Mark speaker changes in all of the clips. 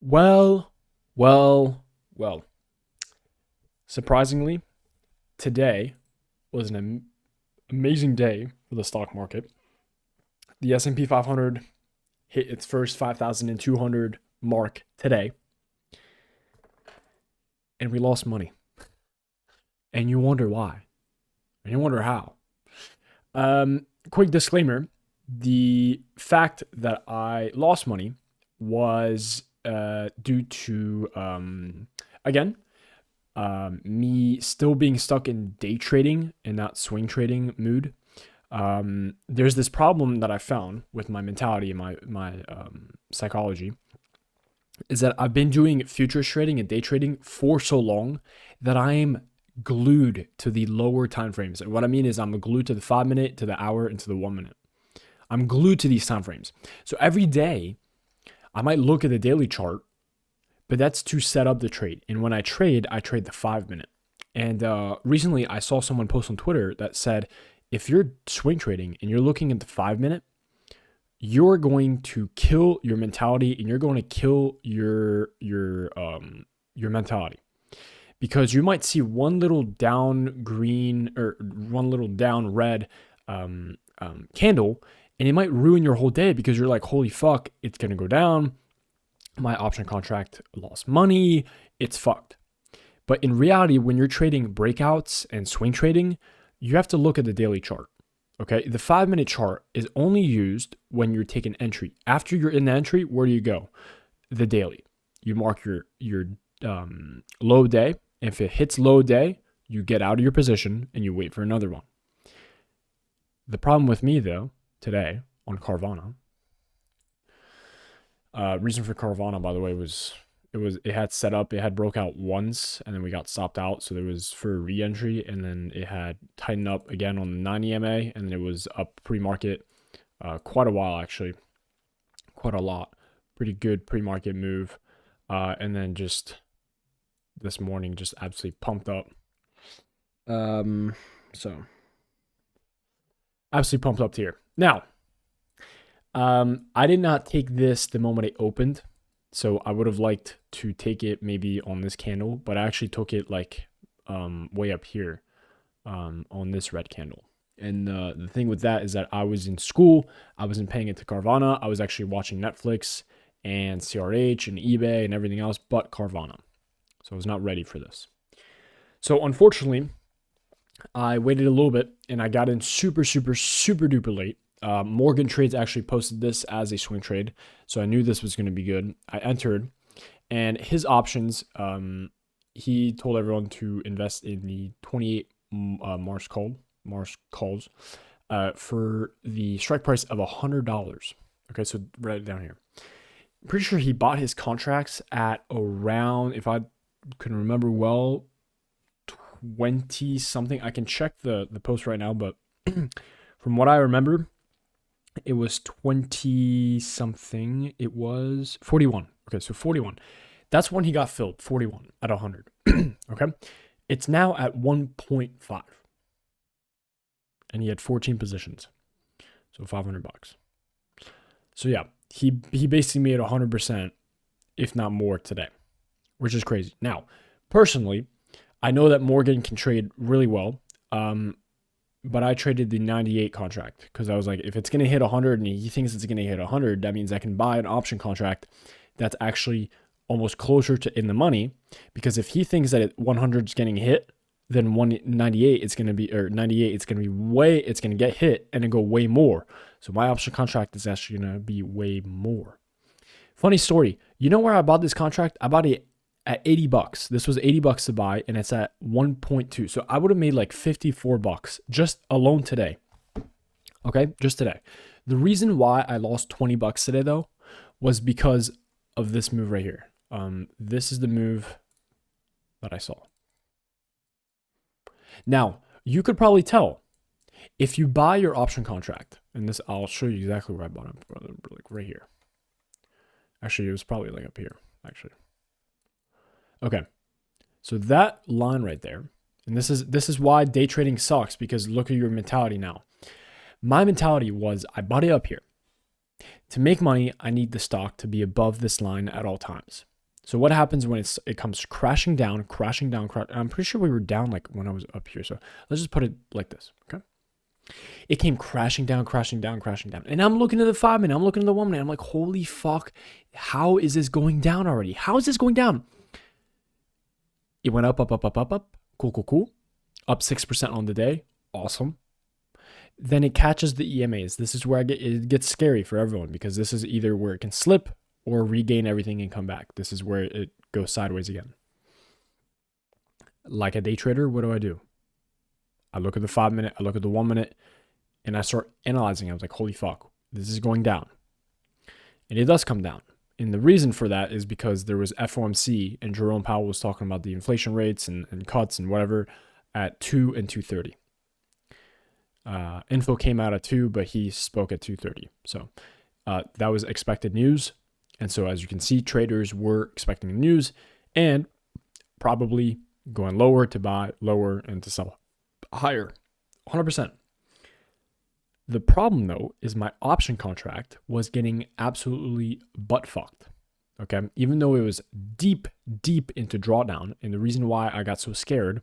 Speaker 1: Well, well. Surprisingly, today was an amazing day for the stock market. The S&P 500 hit its first 5,200 mark today, and we lost money. And you wonder why, and you wonder how. Quick disclaimer: the fact that I lost money was due to again me still being stuck in day trading and not swing trading mood. There's this problem that I found with my mentality and my psychology is that I've been doing futures trading and day trading for so long that I am glued to the lower time frames. And what I mean is I'm glued to the 5 minute, to the hour, and to the 1 minute. I'm glued to these time frames. So every day I might look at the daily chart, but that's to set up the trade. And when I trade the 5 minute. And recently I saw someone post on Twitter that said, if you're swing trading and you're looking at the 5 minute, you're going to kill your mentality and you're going to kill your mentality, because you might see one little down green or one little down red candle, and it might ruin your whole day because you're like, holy fuck, it's going to go down. My option contract lost money. It's fucked. But in reality, when you're trading breakouts and swing trading, you have to look at the daily chart. Okay, the 5 minute chart is only used when you're taking entry. After you're in the entry, where do you go? The daily. You mark your low day. If it hits low day, you get out of your position and you wait for another one. The problem with me though, today on Carvana, reason for Carvana, by the way, was it had set up, it had broke out once and then we got stopped out. So there was for re-entry, and then it had tightened up again on the 9 EMA, and then it was up pre-market quite a while, actually, quite a lot. Pretty good pre-market move. And then just this morning, just absolutely pumped up. So absolutely pumped up here. Now, I did not take this the moment it opened. So I would have liked to take it maybe on this candle, but I actually took it like way up here on this red candle. And the thing with that is that I was in school. I wasn't paying it to Carvana. I was actually watching Netflix and CRH and eBay and everything else but Carvana. So I was not ready for this. So unfortunately, I waited a little bit and I got in super duper late. Morgan Trades actually posted this as a swing trade, so I knew this was going to be good. I entered, and his options, he told everyone to invest in the 28 Mars calls for the strike price of $100. Okay, so write it down here. I'm pretty sure he bought his contracts at around, if I can remember well, 20 something. I can check the post right now, but from what I remember, it was 20 something. It was 41. Okay, so 41. That's when he got filled, 41 at 100. Okay, it's now at 1.5, and he had 14 positions, so $500. So yeah, he basically made 100%, if not more, today, which is crazy. Now, personally, I know that Morgan can trade really well. But I traded the 98 contract because I was like, if it's going to hit 100 and he thinks it's going to hit 100, that means I can buy an option contract that's actually almost closer to in the money. Because if he thinks that 100 is getting hit, then 198 it's going to be, or 98 it's going to be it's going to get hit and then go way more. So my option contract is actually going to be way more. Funny story. You know where I bought this contract? I bought it at $80. This was $80 to buy, and it's at 1.2. So I would have made like $54 just alone today. Okay, just today. The reason why I lost $20 today though was because of this move right here. This is the move that I saw. Now, you could probably tell if you buy your option contract, and this, I'll show you exactly where I bought it, like right here. Actually, it was probably like up here, actually. Okay, so that line right there, and this is why day trading sucks, because look at your mentality now. My mentality was I bought it up here. To make money, I need the stock to be above this line at all times. So what happens when it comes crashing down, I'm pretty sure we were down like when I was up here. So let's just put it like this, okay? It came crashing down. And I'm looking at the 5 minute, I'm looking at the 1 minute. I'm like, holy fuck, how is this going down already? How is this going down? It went up. Cool. Up 6% on the day. Awesome. Then it catches the EMAs. This is where it gets scary for everyone, because this is either where it can slip or regain everything and come back. This is where it goes sideways again. Like a day trader, what do? I look at the 5 minute, I look at the 1 minute, and I start analyzing. I was like, holy fuck, this is going down. And it does come down. And the reason for that is because there was FOMC and Jerome Powell was talking about the inflation rates and cuts and whatever at 2 and 2:30. Info came out at 2, but he spoke at 2:30. So that was expected news. And so as you can see, traders were expecting the news and probably going lower to buy, lower and to sell higher, 100%. The problem though is my option contract was getting absolutely butt fucked. Okay, even though it was deep into drawdown, and the reason why I got so scared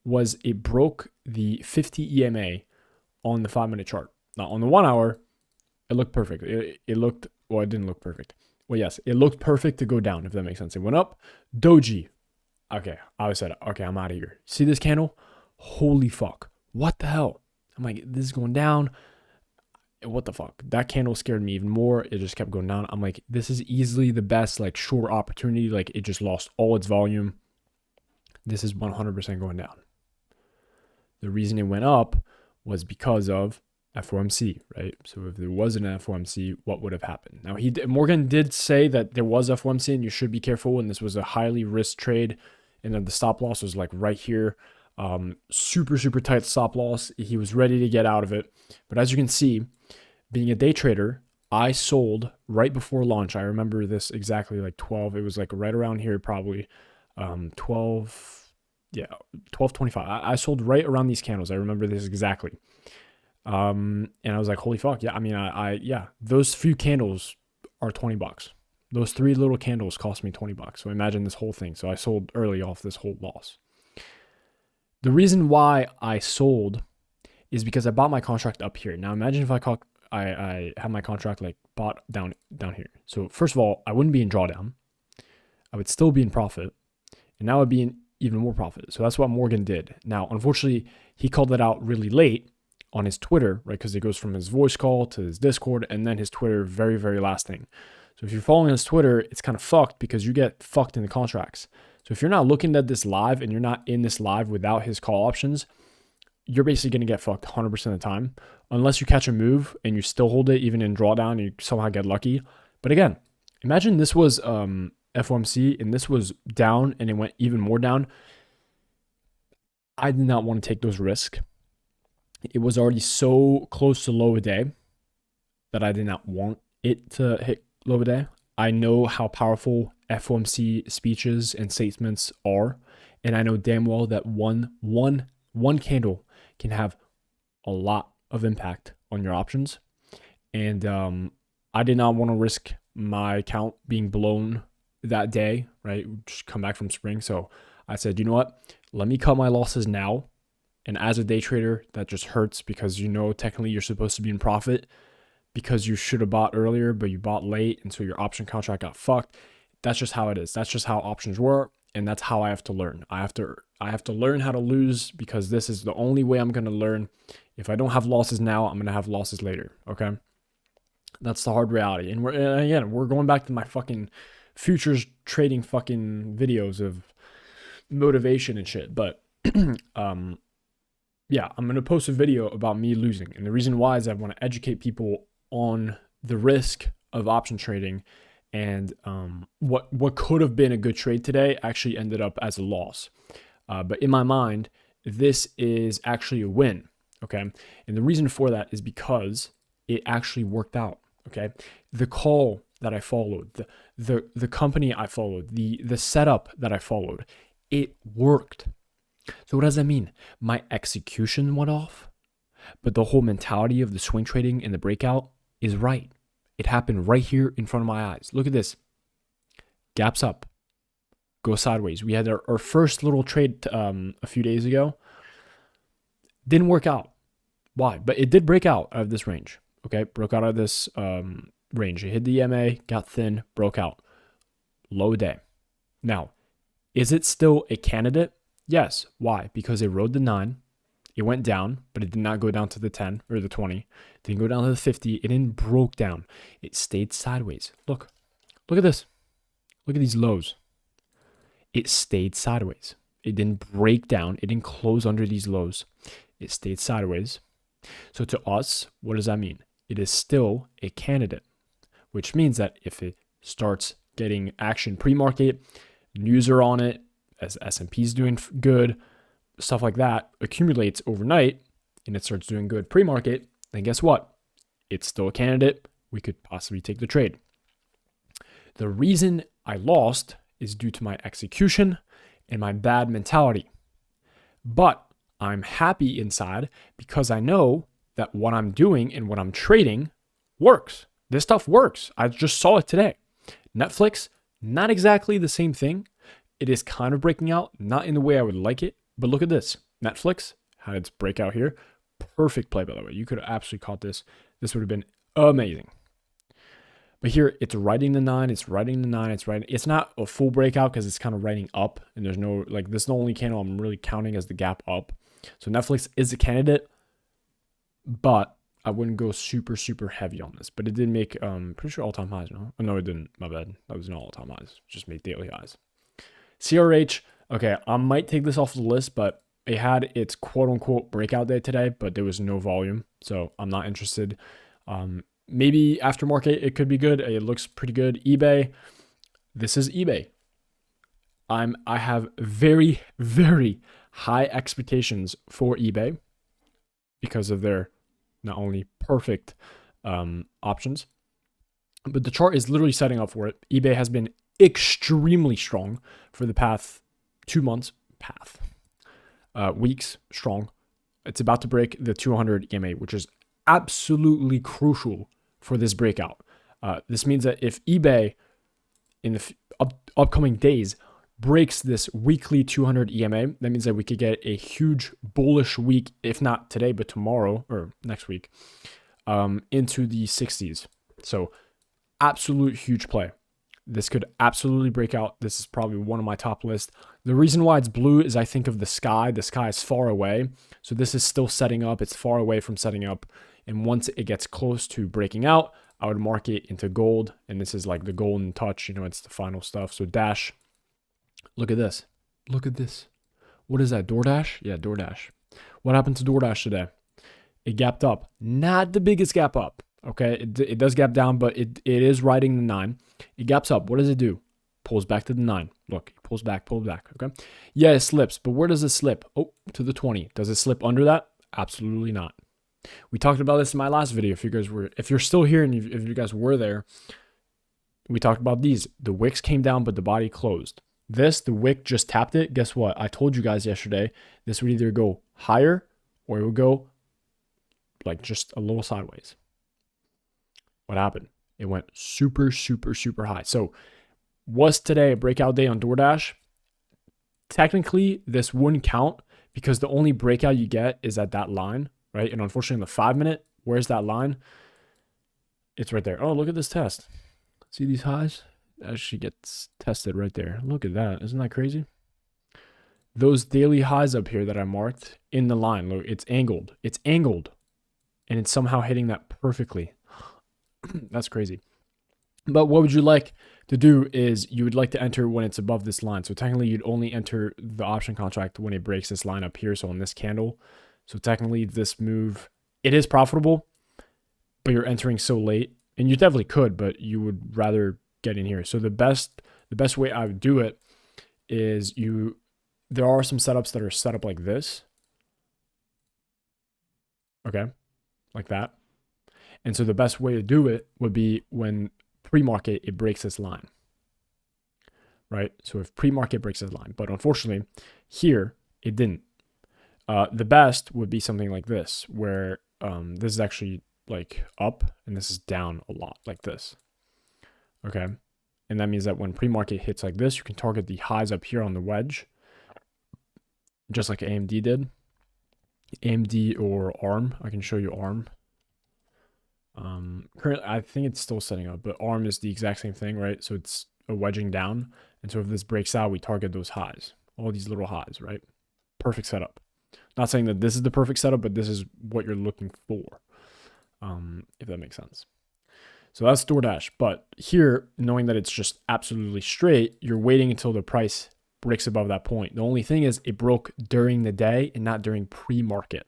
Speaker 1: was it broke the 50 EMA on the 5 minute chart. Now on the 1 hour, it looked perfect. It didn't look perfect. Well, yes, it looked perfect to go down, if that makes sense. It went up, doji. Okay, I said, okay, I'm out of here. See this candle? Holy fuck. What the hell? I'm like, this is going down. What the fuck? That candle scared me even more. It just kept going down. I'm like, this is easily the best like short opportunity. Like it just lost all its volume. This is 100% going down. The reason it went up was because of FOMC, right? So if there wasn't an FOMC, what would have happened? Now Morgan did say that there was FOMC and you should be careful, and this was a highly risk trade, and then the stop loss was like right here. Super tight stop loss. He was ready to get out of it. But as you can see, being a day trader, I sold right before launch. I remember this exactly, like 12. It was like right around here, probably 12:25. I sold right around these candles. I remember this exactly. And I was like, holy fuck. Yeah. I mean, those few candles are $20. Those 3 little candles cost me $20. So imagine this whole thing. So I sold early off this whole loss. The reason why I sold is because I bought my contract up here. Now imagine if I had my contract like bought down here. So first of all, I wouldn't be in drawdown. I would still be in profit. And now I'd be in even more profit. So that's what Morgan did. Now, unfortunately, he called it out really late on his Twitter, right? Because it goes from his voice call to his Discord and then his Twitter, very, very last thing. So if you're following his Twitter, it's kind of fucked because you get fucked in the contracts. So if you're not looking at this live and you're not in this live without his call options, you're basically going to get fucked 100% of the time, unless you catch a move and you still hold it even in drawdown and you somehow get lucky. But again, imagine this was FOMC and this was down and it went even more down. I did not want to take those risks. It was already so close to low a day that I did not want it to hit low a day. I know how powerful FOMC speeches and statements are, and I know damn well that one candle can have a lot of impact on your options. And I did not want to risk my account being blown that day, right? Just come back from spring. So I said, you know what? Let me cut my losses now. And as a day trader, that just hurts because technically you're supposed to be in profit because you should have bought earlier, but you bought late. And so your option contract got fucked. That's just how it is. That's just how options work. And that's how I have to learn. I have to learn how to lose because this is the only way I'm going to learn. If I don't have losses now, I'm going to have losses later. Okay. That's the hard reality. And we're going back to my fucking futures trading fucking videos of motivation and shit. But, yeah, I'm going to post a video about me losing. And the reason why is I want to educate people on the risk of option trading and what could have been a good trade today actually ended up as a loss. But in my mind, this is actually a win, okay? And the reason for that is because it actually worked out, okay? The call that I followed, the company I followed, the setup that I followed, it worked. So what does that mean? My execution went off, but the whole mentality of the swing trading and the breakout is right. It happened right here in front of my eyes. Look at this. Gaps up, go sideways. We had our first little trade a few days ago. Didn't work out. Why? But it did break out of this range. Okay, broke out of this range. It hit the EMA, got thin, broke out. Low day. Now, is it still a candidate? Yes. Why? Because it rode the 9. It went down, but it did not go down to the 10 or the 20. It didn't go down to the 50. It didn't broke down. It stayed sideways. Look at this. Look at these lows. It stayed sideways. It didn't break down. It didn't close under these lows. It stayed sideways. So to us, what does that mean? It is still a candidate, which means that if it starts getting action pre-market, news are on it, as S&P is doing good, stuff like that accumulates overnight, and it starts doing good pre-market, then guess what? It's still a candidate. We could possibly take the trade. The reason I lost is due to my execution and my bad mentality. But I'm happy inside because I know that what I'm doing and what I'm trading works. This stuff works. I just saw it today. Netflix, not exactly the same thing. It is kind of breaking out, not in the way I would like it. But look at this. Netflix had its breakout here. Perfect play, by the way. You could have absolutely caught this. This would have been amazing. But here, it's riding the 9. It's riding the 9. It's not a full breakout because it's kind of riding up. And there's no, like, this is the only candle I'm really counting as the gap up. So Netflix is a candidate, but I wouldn't go super, super heavy on this. But it did make, pretty sure all-time highs, no? Oh, no, it didn't. My bad. That was not all-time highs. It just made daily highs. CRH, okay, I might take this off the list, but it had its quote-unquote breakout day today, but there was no volume, so I'm not interested. Maybe aftermarket, it could be good. It looks pretty good. eBay, this is eBay. I have very, very high expectations for eBay because of their not only perfect options, but the chart is literally setting up for it. eBay has been extremely strong for the past 2 months, weeks strong. It's about to break the 200 EMA, which is absolutely crucial for this breakout. This means that if eBay in the upcoming days breaks this weekly 200 EMA, that means that we could get a huge bullish week, if not today, but tomorrow or next week, into the 60s. So absolute huge play. This could absolutely break out. This is probably one of my top lists. The reason why it's blue is I think of the sky. The sky is far away. So this is still setting up. It's far away from setting up. And once it gets close to breaking out, I would mark it into gold. And this is like the golden touch. You know, it's the final stuff. So Dash, look at this. Look at this. What is that, DoorDash? Yeah, DoorDash. What happened to DoorDash today? It gapped up. Not the biggest gap up. Okay, it does gap down, but it is riding the 9. It gaps up. What does it do? Pulls back to the 9. Look, it pulls back. Okay. Yeah, it slips, but where does it slip? Oh, to the 20. Does it slip under that? Absolutely not. We talked about this in my last video. If you're still here and if you guys were there, we talked about these. The wicks came down, but the body closed. The wick just tapped it. Guess what? I told you guys yesterday, this would either go higher or it would go like just a little sideways. What happened? It went super, super, super high. So was today a breakout day on DoorDash? Technically, this wouldn't count because the only breakout you get is at that line, right? And unfortunately, in the 5-minute, where's that line? It's right there. Oh, look at this test. See these highs? It actually gets tested right there. Look at that. Isn't that crazy? Those daily highs up here that I marked in the line, look, it's angled. It's angled. And it's somehow hitting that perfectly. That's crazy. But what would you like to do is you would like to enter when it's above this line. So technically you'd only enter the option contract when it breaks this line up here. So on this candle. So technically this move, it is profitable, but you're entering so late, and you definitely could, but you would rather get in here. So the best way I would do it is there are some setups that are set up like this. Okay. Like that. And so the best way to do it would be when pre-market, it breaks this line, right? So if pre-market breaks this line, but unfortunately here, it didn't. The best would be something like this, where this is actually like up and this is down a lot like this. Okay. And that means that when pre-market hits like this, you can target the highs up here on the wedge, just like AMD did. AMD or ARM. I can show you ARM. Currently, I think it's still setting up, but ARM is the exact same thing, right? So it's a wedging down. And so if this breaks out, we target those highs, all these little highs, right? Perfect setup. Not saying that this is the perfect setup, but this is what you're looking for, if that makes sense. So that's DoorDash. But here, knowing that it's just absolutely straight, you're waiting until the price breaks above that point. The only thing is it broke during the day and not during pre-market,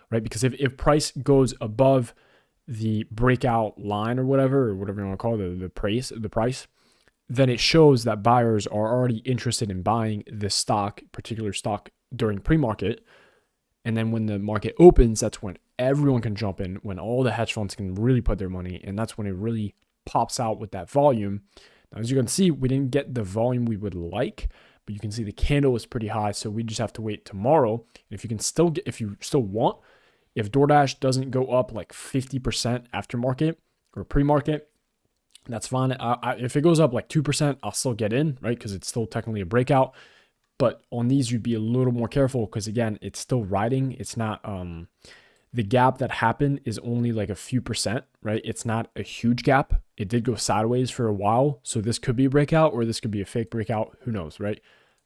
Speaker 1: right? Because if price goes above the breakout line or whatever you want to call it, the price, then it shows that buyers are already interested in buying this particular stock during pre-market. And then when the market opens, that's when everyone can jump in, when all the hedge funds can really put their money, and that's when it really pops out with that volume. Now, as you can see, we didn't get the volume we would like, but you can see the candle was pretty high, so we just have to wait tomorrow. And if you still want, if DoorDash doesn't go up like 50% after market or pre-market, that's fine. If it goes up like 2%, I'll still get in, right? Because it's still technically a breakout. But on these, you'd be a little more careful because, again, it's still riding. It's not the gap that happened is only like a few percent, right? It's not a huge gap. It did go sideways for a while. So this could be a breakout or this could be a fake breakout. Who knows, right?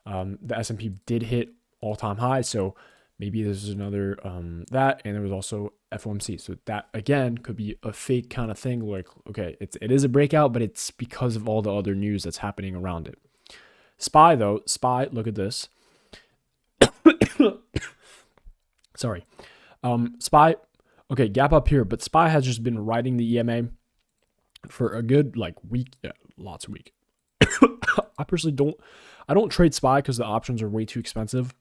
Speaker 1: The S&P did hit all-time high. So maybe this is another that. And there was also FOMC. So that, again, could be a fake kind of thing. Like, okay, it is a breakout, but it's because of all the other news that's happening around it. SPY, though, look at this. Sorry. SPY, okay, gap up here, but SPY has just been riding the EMA for a good week, lots of week. I personally don't trade SPY because the options are way too expensive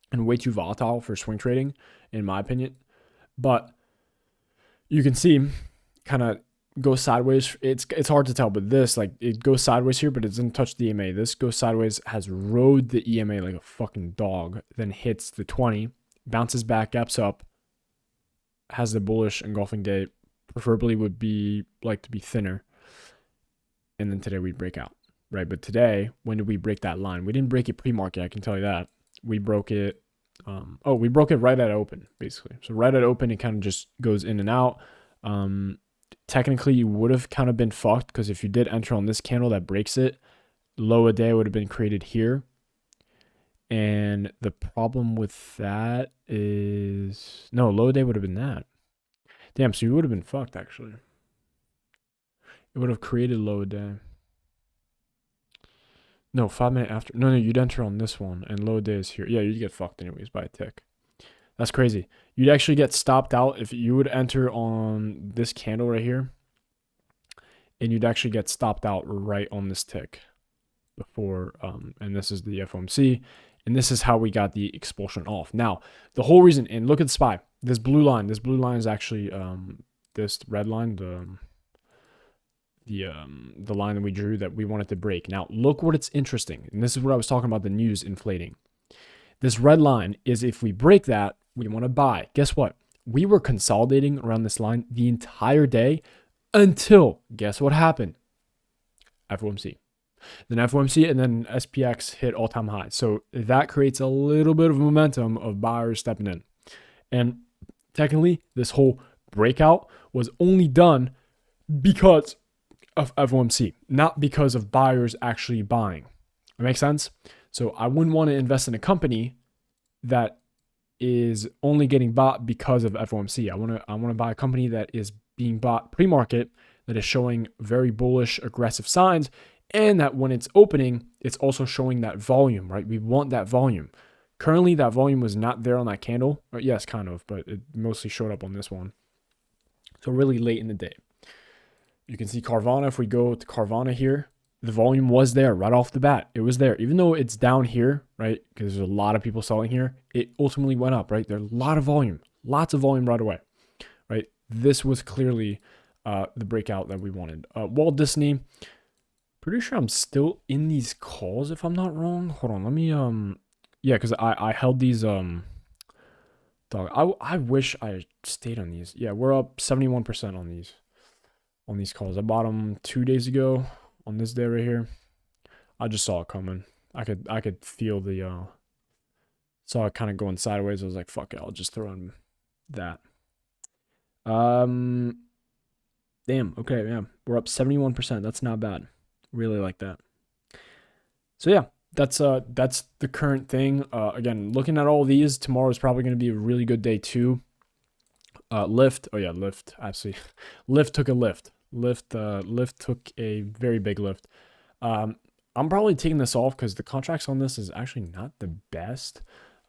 Speaker 1: and way too volatile for swing trading, in my opinion. But you can see kind of go sideways. It's hard to tell, but this, it goes sideways here, but it doesn't touch the EMA. This goes sideways, has rode the EMA like a fucking dog, then hits the 20, bounces back, gaps up, has the bullish engulfing day, preferably would be like to be thinner. And then today we break out, right? But today, when did we break that line? We didn't break it pre-market, I can tell you that. We broke it, we broke it right at open, basically. So right at open, it kind of just goes in and out. Technically, you would have kind of been fucked because if you did enter on this candle that breaks it, low a day would have been created here. And the problem with that is, no, low a day would have been that. Damn, so you would have been fucked, actually. It would have created low a day. No, 5 minutes after. No, you'd enter on this one, and low a day is here. Yeah, you'd get fucked anyways by a tick. That's crazy. You'd actually get stopped out if you would enter on this candle right here, and you'd actually get stopped out right on this tick before, and this is the FOMC, and this is how we got the expulsion off. Now, the whole reason, and look at the SPY, this blue line is actually this red line, the line that we drew that we wanted to break. Now, look what it's interesting, and this is what I was talking about, the news inflating. This red line is if we break that, we want to buy. Guess what? We were consolidating around this line the entire day until, guess what happened? FOMC. Then FOMC and then SPX hit all-time highs. So that creates a little bit of momentum of buyers stepping in. And technically, this whole breakout was only done because of FOMC, not because of buyers actually buying. That makes sense? So I wouldn't want to invest in a company that is only getting bought because of FOMC. I want to buy a company that is being bought pre-market, that is showing very bullish, aggressive signs, and that when it's opening, it's also showing that volume, right? We want that volume. Currently, that volume was not there on that candle. Or yes, kind of, but it mostly showed up on this one. So really late in the day. You can see Carvana. If we go to Carvana here, the volume was there right off the bat. It was there. Even though it's down here, right, because there's a lot of people selling here, it ultimately went up, right? There's a lot of volume, lots of volume right away, right? This was clearly the breakout that we wanted. Walt Disney, pretty sure I'm still in these calls if I'm not wrong. Hold on, let me, yeah, because I held these, dog, I wish I stayed on these. Yeah, we're up 71% on these calls. I bought them 2 days ago on this day right here. I just saw it coming. I could feel the saw it kind of going sideways. I was like, fuck it, I'll just throw in that. Damn, okay, yeah. We're up 71%. That's not bad. Really like that. So yeah, that's the current thing. Again, looking at all these, tomorrow is probably going to be a really good day too. Lift, oh yeah, lift, absolutely. Lift took a lift. Lift took a very big lift. I'm probably taking this off because the contracts on this is actually not the best.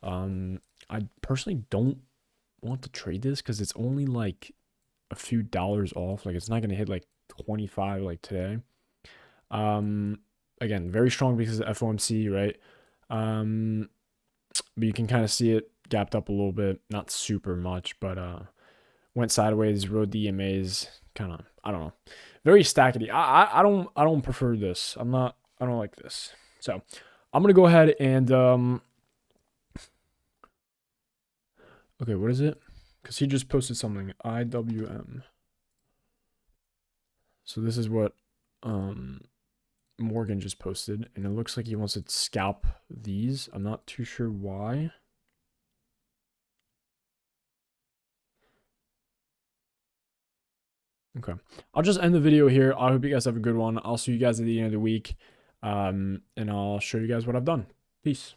Speaker 1: I personally don't want to trade this because it's only like a few dollars off. Like it's not gonna hit like 25 like today. Again, very strong because of FOMC, right? But you can kind of see it gapped up a little bit, not super much, but went sideways, rode the EMAs, kind of, I don't know, very stackety. I don't prefer this. I don't like this. So I'm gonna go ahead and okay, what is it? Because he just posted something, IWM. So this is what Morgan just posted, and it looks like he wants to scalp these. I'm not too sure why. Okay, I'll just end the video here. I hope you guys have a good one. I'll see you guys at the end of the week, and I'll show you guys what I've done. Peace.